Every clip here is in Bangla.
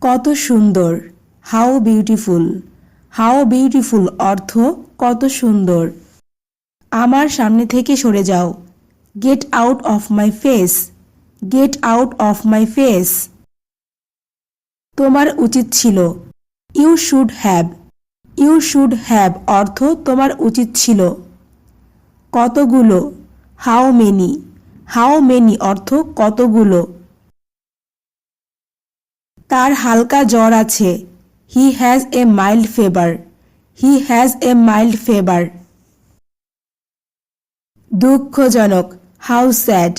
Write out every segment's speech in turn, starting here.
কত সুন্দর, হাউ বিউটিফুল। হাউ বিউটিফুল অর্থ কত সুন্দর। আমার সামনে থেকে সরে যাও, get out of my face. Get out of my face. তোমার উচিত ছিল, you should have. You should have অর্থ তোমার উচিত ছিল। কতগুলো, হাউ মেনি। হাউ মেনি অর্থ কতগুলো। তার হালকা জ্বর আছে, he has a mild fever. He has a mild fever. দুঃখজনক, হাউ স্যাড।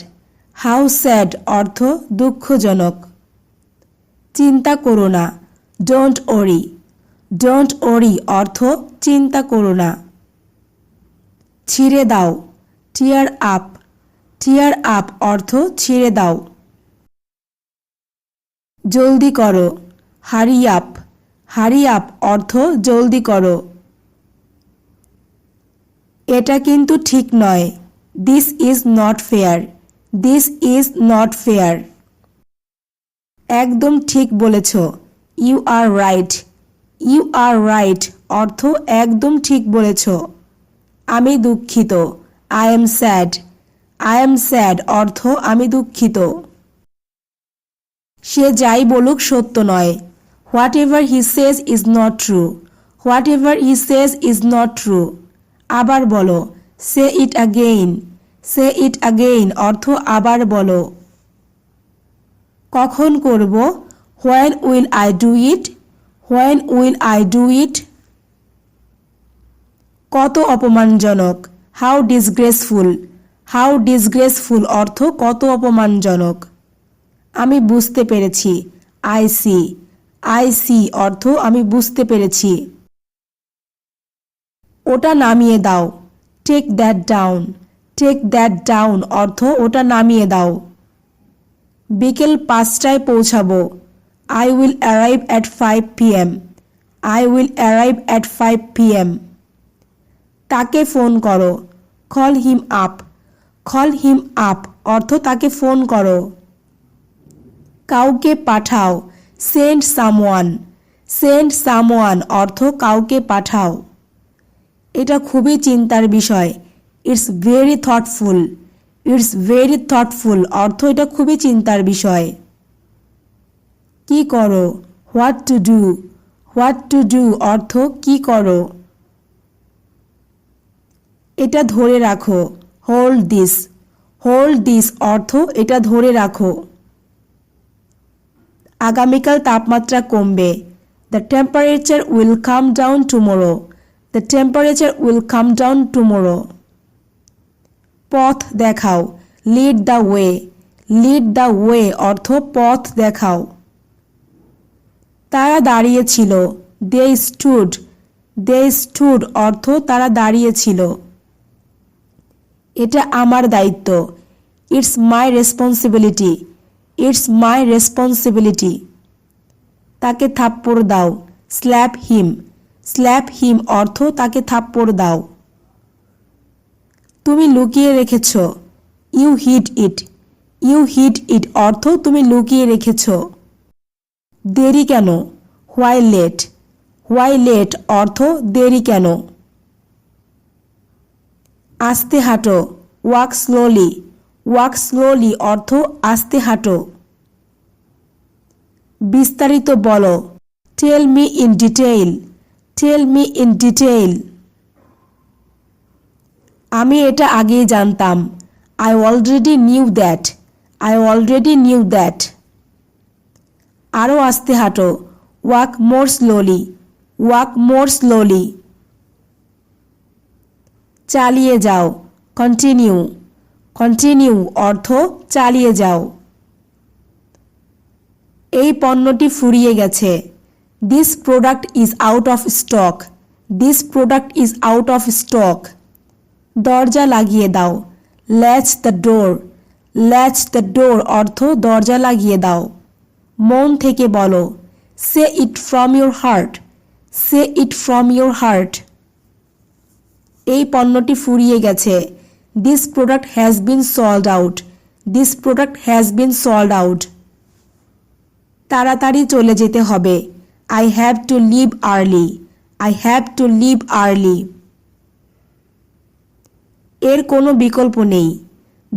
হাউ স্যাড অর্থ দুঃখজনক। চিন্তা করো না, ডোন্ট ওরি। ডোন্ট ওরি অর্থ চিন্তা করো না। ছিঁড়ে দাও, টিয়ার আপ। টিয়ার আপ অর্থ ছিঁড়ে দাও। জলদি করো, হারি আপ। হারি আপ অর্থ জলদি করো। এটা কিন্তু ঠিক নয়, this is not fair. This is not fair. একদম ঠিক বলেছ, you are right. You are right অর্থ একদম ঠিক বলেছ। আমি দুঃখিত, I am sad. I am sad অর্থ আমি দুঃখিত। সে যাই বলুক সত্য নয়, whatever he says is not true. Whatever he says is not true. আবার বলো, সে ইট আগেইন। সে ইট আগেইন অর্থ আবার বলো। কখন করব, when will I do it. When will I do it. কত অপমানজনক, হাউ ডিসগ্রেসফুল। হাউ ডিসগ্রেসফুল অর্থ কত অপমানজনক। আমি বুঝতে পেরেছি, আই সি। আই সি অর্থ আমি বুঝতে পেরেছি। ওটা নামিয়ে দাও, take that down. Take that down অর্থ ওটা নামিয়ে দাও। বিকেল 5টায় পৌঁছাবো, I will arrive at 5 PM। I will arrive at 5 PM। তাকে ফোন করো, call him up. Call him up অর্থ তাকে ফোন করো। কাউকে পাঠাও, সেন্ড সামওয়ান। সেন্ড সামওয়ান অর্থ কাউকে পাঠাও। এটা খুবই চিন্তার বিষয়, it's very thoughtful. It's very thoughtful অর্থ এটা খুবই চিন্তার বিষয়। কি করো, what to do. What to do অর্থ কি করো। এটা ধরে রাখো, হোল্ড দিস। হোল্ড দিস অর্থ এটা ধরে রাখো। আগামীকাল তাপমাত্রা কমবে, the temperature will come down tomorrow. The temperature will come down tomorrow. পথ দেখাও, lead the way. Lead the way অর্থ পথ দেখাও। তারা দাঁড়িয়েছিল, দে স্টুড। দে স্টুড অর্থ তারা দাঁড়িয়েছিল। এটা আমার দায়িত্ব, it's my responsibility. It's my responsibility. তাকে থাপ্পড় দাও, স্ল্যাপ হিম। স্ল্যাপ হিম অর্থ তাকে থাপ্পড় দাও। তুমি লুকিয়ে রেখেছ, ইউ হিড ইট। ইউ হিড ইট অর্থ তুমি লুকিয়ে রেখেছ। দেরি কেন, হোয়াই লেট। হোয়াই লেট অর্থ দেরি কেন। আস্তে হাঁটো, ওয়াক স্লোলি। ওয়াক স্লোলি অর্থ আস্তে হাঁটো। বিস্তারিত বলো, tell me in detail. Tell me in detail. আমি এটা আগেই জানতাম, I already knew that. I already knew that. আরও আস্তে হাঁটো, walk more slowly. Walk more slowly. চালিয়ে যাও, কন্টিনিউ। কন্টিনিউ অর্থ চালিয়ে যাও। এই পণ্যটি ফুরিয়ে গেছে, this product is out of stock. This product is out of stock. দরজা লাগিয়ে দাও, latch the door. Latch the door অর্থ দরজা লাগিয়ে দাও। মন থেকে বলো, say it from your heart. Say it from your heart. এই পণ্যটি ফুরিয়ে গেছে, this product has been sold out. This product has been sold out. তাড়াতাড়ি চলে যেতে হবে। I have to leave early. I have to leave early. এর কোনো বিকল্প নেই।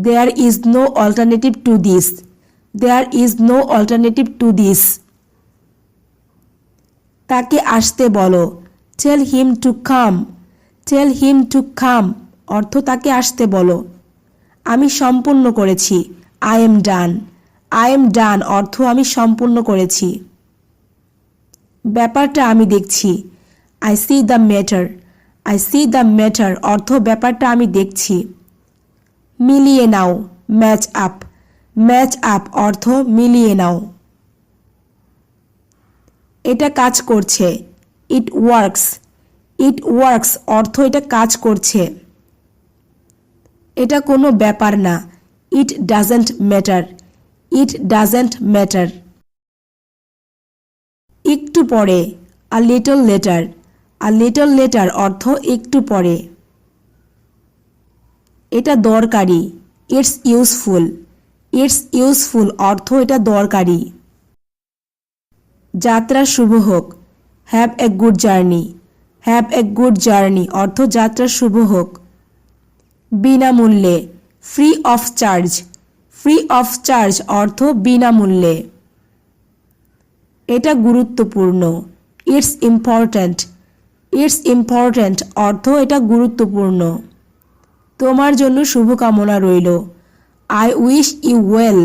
There is no alternative to this. There is no alternative to this. তাকে আসতে বলো। Tell him to come. Tell him to come অর্থ তাকে আসতে বলো। আমি সম্পূর্ণ করেছি। I am done. I am done অর্থ আমি সম্পূর্ণ করেছি। ব্যাপারটা আমি দেখছি। I see the matter. I see the matter অর্থ ব্যাপারটা আমি দেখছি। মিলিয়ে নাও। Match up. Match up অর্থ মিলিয়ে নাও। এটা কাজ করছে। It works. It works অর্থ এটা কাজ করছে। এটা কোনো ব্যাপার না। It doesn't matter. It doesn't matter. একটু পরে। A little later. A little later অর্থ একটু পরে। এটা দরকারি। It's useful. It's useful অর্থ এটা দরকারি। যাত্রা শুভ হোক। Have a good journey. Have a good journey অর্থ যাত্রা শুভ হোক। বিনামূল্যে। Free of charge. Free of charge অর্থ বিনামূল্যে। এটা গুরুত্বপূর্ণ। It's important. It's important অর্থ এটা গুরুত্বপূর্ণ। তোমার জন্য শুভকামনা রইল। I wish you well.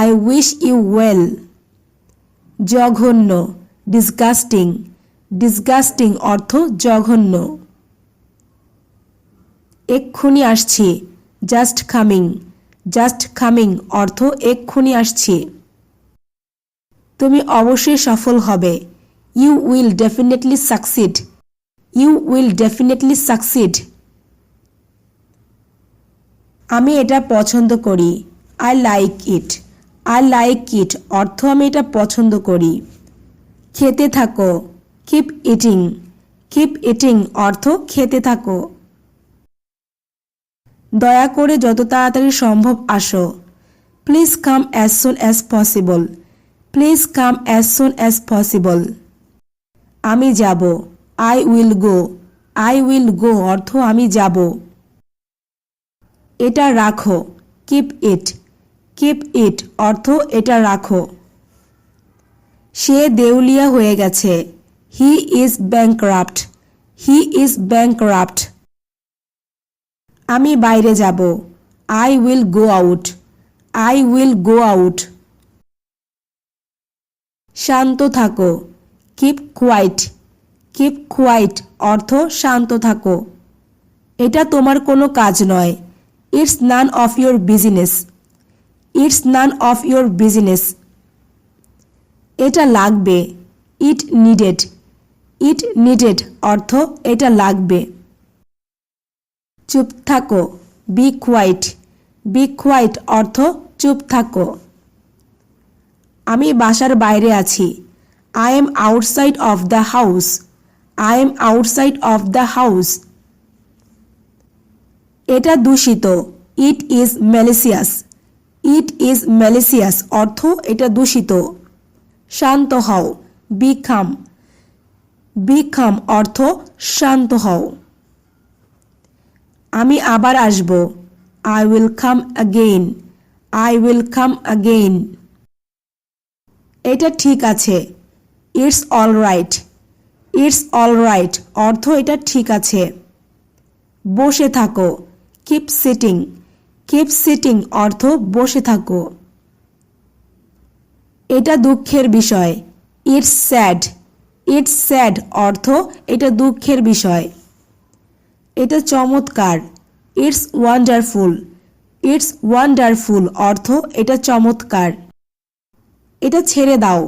I wish you well. জঘন্য। Disgusting. Disgusting অর্থ জঘন্য। এক্ষুনি আসছি। Just coming. Just coming অর্থ এক্ষুনি আসছি। তুমি অবশ্যই সফল হবে। You will definitely succeed. You will definitely succeed. আমি এটা পছন্দ করি। I like it. I like it অর্থ আমি এটা পছন্দ করি। খেতে থাকো। Keep eating. Keep eating অর্থ খেতে থাকো। দয়া করে যত তাড়াতাড়ি সম্ভব আসো। Please come as soon as possible. Please come as soon as possible. আমি যাব। I will go. I will go অর্থ আমি যাব। এটা রাখো। Keep it. Keep it অর্থ এটা রাখো। সে দেউলিয়া হয়ে গেছে। He is bankrupt. He is bankrupt. আমি বাইরে যাব। I will go out. I will go out. শান্ত থাকো। Keep quiet. Keep quiet অর্থ শান্ত থাকো। এটা তোমার কোনো কাজ নয়। It's none of your business. It's none of your business. এটা লাগবে। It needed. It needed অর্থ এটা লাগবে। চুপ থাকো। Be quiet. Be quiet অর্থ চুপ থাকো। আমি বাসার বাইরে আছি। I am outside of the house. I am outside of the house. এটা দূষিত। It is malicious. It is malicious অর্থ এটা দূষিত। শান্ত হও। Be calm. Be calm অর্থ শান্ত হও। আমি আবার আসব। I will come again. I will come again. এটা ঠিক আছে। It's all right. It's all right অর্থ এটা ঠিক আছে। বসে থাকো। Keep sitting. Keep sitting অর্থ বসে থাকো। এটা দুঃখের বিষয়। It's sad. It's sad অর্থ এটা দুঃখের বিষয়। এটা চমৎকার। It's wonderful. It's wonderful অর্থ এটা চমৎকার। এটা ছেড়ে দাও।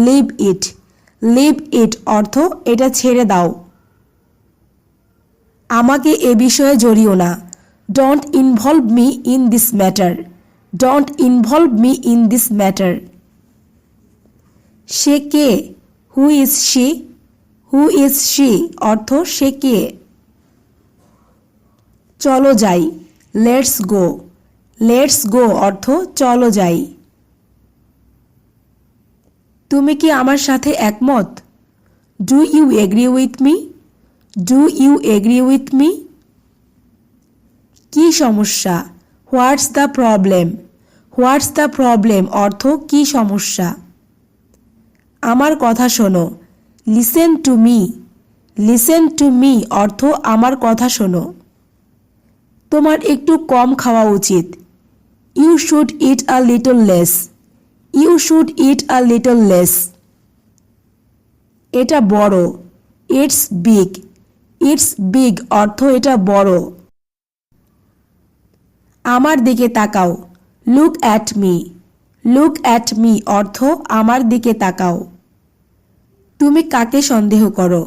Leave it. Leave it অর্থ এটা ছেড়ে দাও। আমাকে এ বিষয়ে জড়িও না। Don't involve me in this matter. Don't involve me in this matter. Say K? Who is she? Who is she অর্থ সে কে? চলো যাই। Let's go. Let's go অর্থ চলো যাই। তুমি কি আমার সাথে একমত? Do you agree with me? Do you agree with me? কি সমস্যা? What's the problem? What's the problem অর্থ কি সমস্যা? আমার কথা শোনো। Listen to me. Listen to me অর্থ আমার কথা শোনো। তোমার একটু কম খাওয়া উচিত। You should eat a little less. You should eat a little less. এটা বড়। It's big. ইটস বিগ অর্থ এটা বড়। আমার দিকে তাকাও। Look at me. Look at me অর্থ আমার দিকে তাকাও। তুমি কাকে সন্দেহ করো?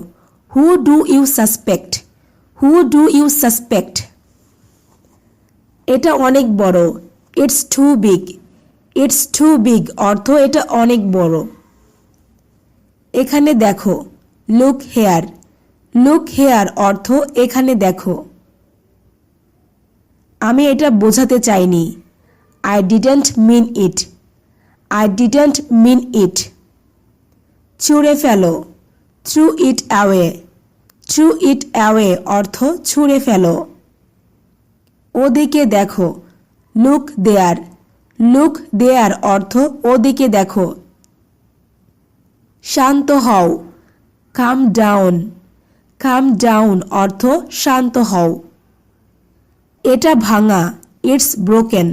Who do you suspect? Who do you suspect? এটা অনেক বড়। It's too big. It's too big অর্থ এটা অনেক বড়। এখানে দেখো। Look hair. লুক হেয়ার অর্থ এখানে দেখো। আমি এটা বোঝাতে চাইনি। I didn't mean it. I didn't mean it. ছুঁড়ে ফেলো। Throw it away. Throw it away অর্থ ছুঁড়ে ফেলো। ওদিকে দেখো। লুক দেয়ার। লুক দেয়ার অর্থ ওদিকে দেখো। শান্ত হও। কাম ডাউন। কাম ডাউন অর্থ শান্ত হও। এটা ভাঙা। It's broken.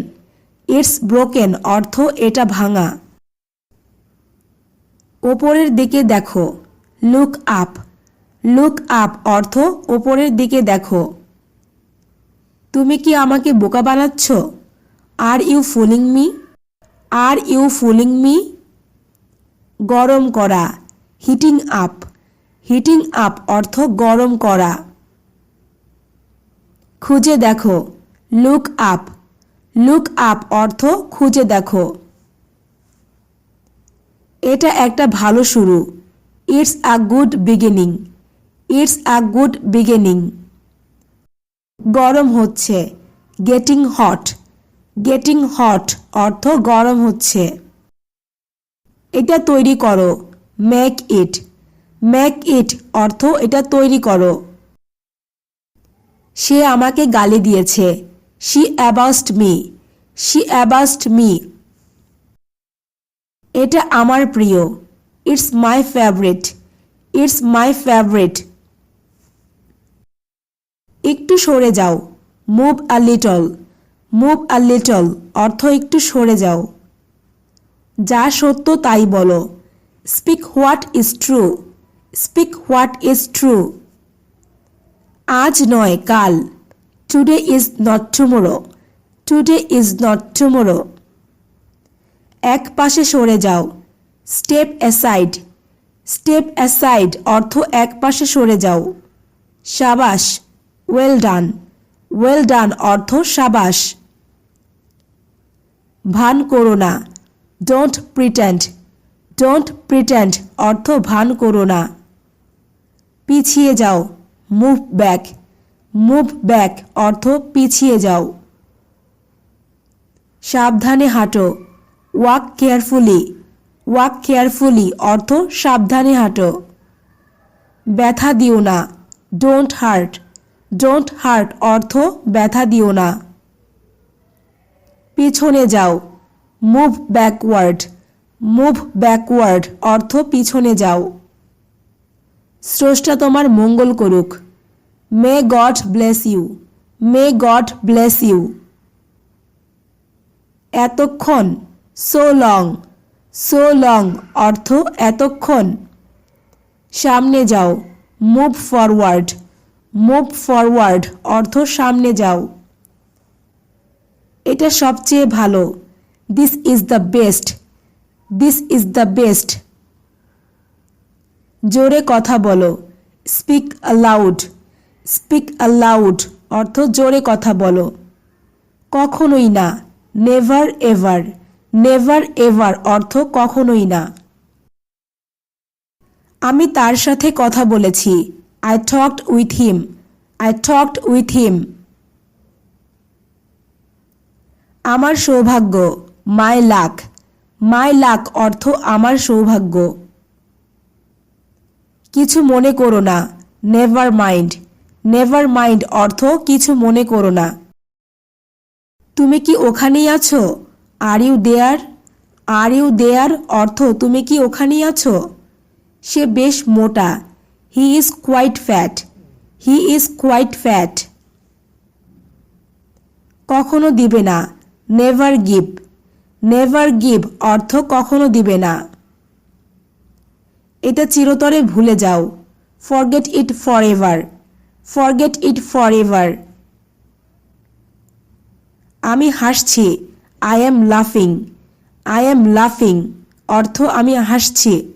ইটস ব্রোকেন অর্থ এটা ভাঙা। ওপরের দিকে দেখো। Look up. লুক আপ অর্থ ওপরের দিকে দেখো। তুমি কি আমাকে বোকা বানাচ্ছ? Are you fooling me? Are you fooling me? গরম করা। Heating up. হিটিং আপ অর্থ গরম করা। খুঁজে দেখো। Look up. লুক আপ অর্থ খুঁজে দেখো। এটা একটা ভালো শুরু। It's a good beginning. It's a good beginning. গরম হচ্ছে। Getting hot. গেটিং হট অর্থ গরম হচ্ছে। এটা তৈরি করো। Make it. মেক ইট অর্থ এটা তৈরি করো। সে আমাকে গালি দিয়েছে। She abused me. She abused me. এটা আমার প্রিয়। It's my favourite. It's my favourite. একটু সরে যাও। Move a little. Move a little অর্থ একটু সরে যাও। যা সত্য তাই বলো। Speak what is true. Speak what is true. আজ নয় কাল। Today is not tomorrow. Today is not tomorrow. এক পাশে সরে যাও। Step aside. স্টেপ অ্যাসাইড অর্থ এক পাশে সরে যাও। সাবাস। Well done. ওয়েল ডান অর্থ সাবাস। ভান করো না। Don't pretend. ডোন্ট প্রিটেন্ড অর্থ ভান করো না। পিছিয়ে যাও। Move back. মুভ ব্যাক অর্থ পিছিয়ে যাও। সাবধানে হাঁটো। Walk carefully. ওয়াক কেয়ারফুলি অর্থ সাবধানে হাঁটো। ব্যথা দিও না। Don't heart. ডোন্ট হার্ট অর্থ ব্যথা দিও না। পিছনে যাও। Move backward. মুভ ব্যাকওয়ার্ড অর্থ পিছনে যাও। স্রষ্টা তোমার মঙ্গল করুক। May God bless you. May God bless you. এতক্ষণ। So long. সো লং অর্থ এতক্ষণ। সামনে যাও। Move forward. মুভ ফরওয়ার্ড অর্থ সামনে যাও। এটা সবচেয়ে ভালো। This is the best. This is the best. জোরে কথা বলো। Speak allowed. স্পিক অ্যালাউড অর্থ জোরে কথা বলো। কখনোই না। Never ever. নেভার এভার অর্থ কখনোই না। আমি তার সাথে কথা বলেছি। I talked with him. I talked with him. আমার সৌভাগ্য। মাই লাক। মাই লাক অর্থ আমার সৌভাগ্য। কিছু মনে করো না, নেভার মাইন্ড। নেভার মাইন্ড অর্থ কিছু মনে করো না। তুমি কি ওখানেই আছো? Are you there? Are you there অর্থ তুমি কি ওখানেই আছো? সে বেশ মোটা। He is quite fat. He is quite fat. কখনো দিবে না, নেভার গিভ। নেভার গিভ অর্থ কখনো দিবে না। এটা চিরতরে ভুলে যাও, forget it for ever. Forget it for ever. আমি হাসছি, আই এম লাফিং। আই এম লাফিং অর্থ আমি হাসছি।